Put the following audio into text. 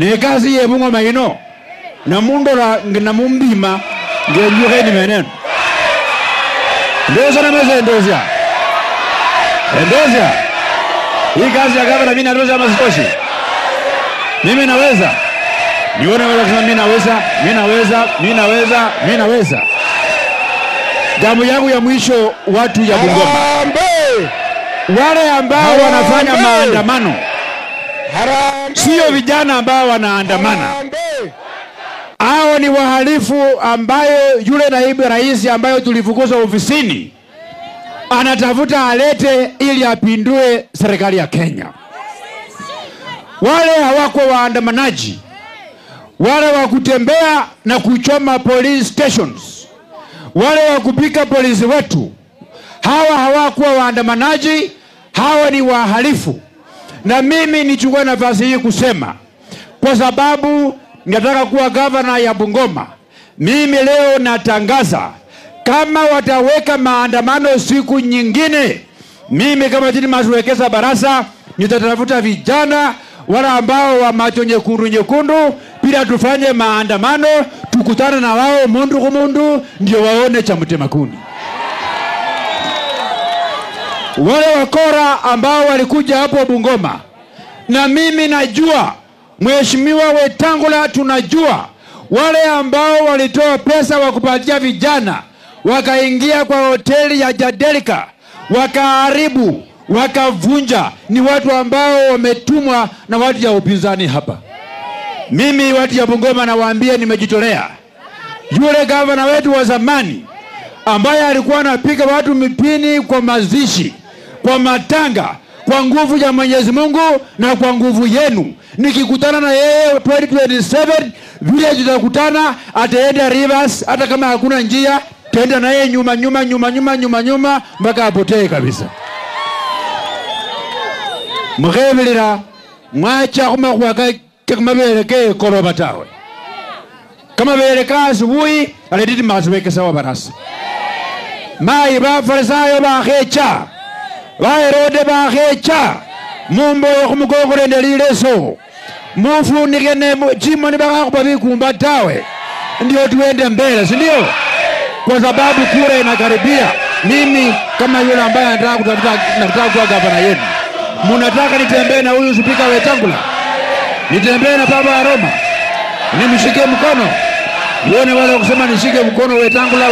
ne kazi ye Bungoma ino na mundora na mumbima ngenyuke ni meneno ndoza na meza endozia hii kazi ya gavana mimi naweza ama sitoshi mimi naweza nione wala kusema mimi naweza Jambo yangu ya mwisho watu ya Bungoma wale ambao wanafanya maandamano sio vijana ambao wanaandamana hao ni wahalifu ambayo yule naibu rais ambayo tulifukuza ofisini anatafuta alete ili apindue serikali ya Kenya. Wale hawakuwa waandamanaji, wale wa kutembea na kuchoma police stations, wale wa kupika polisi wetu, hawa hawakuwa waandamanaji, hawa ni wahalifu. Na mimi nichukue nafasi hii kusema, kwa sababu nataka kuwa gavana ya Bungoma, mimi leo natangaza kama wataweka maandamano siku nyingine, mimi kama Didmus Wekesa Barasa nitatafuta vijana wale ambao wa macho nyekundu bila tufanye maandamano, tukutane na wao mundu kwa mundu ndio waone cha mtema kuni. Wale wakora ambao walikuja hapo Bungoma, na mimi najua Mheshimiwa Wetangula, tunajua wale ambao walitoa pesa wa kupatia vijana wakaingia kwa hoteli ya Jadelika wakaharibu wakavunja, ni watu ambao wametumwa na watu ya upinzani hapa. Mimi watu ya Bungoma nawaambia nimejitolea. Yule gavana wetu wa zamani ambaye alikuwa anapiga watu mipini kwa mazishi, kwa matanga, kwa nguvu ya Mwenyezi Mungu na kwa nguvu yenu, nikikutana na yeye 2027 vile tutakutana, ataenda Rivers, hata kama hakuna njia tenda na yeye nyuma mpaka apotee kabisa. Mgevelira mwacha kuma kwa kama beleke koroba tawe kama beleka asubuhi alididi mazweke sawa Barasa mai ba farisayo ba hecha ba Herode ba hecha mumbo yokumugogore ndelileso mufu nigene jimoni baka kubabi kumba tawe ndio tuende mbele, si ndio? Kwa sababu kura inakaribia. Mimi kama yule ambaye nataka kuwa gavana yenu, mnataka nitembee na huyu spika Wetangula, nitembee na baba wa Roma, nimshike mkono, uone wale kusema nishike mkono Wetangula.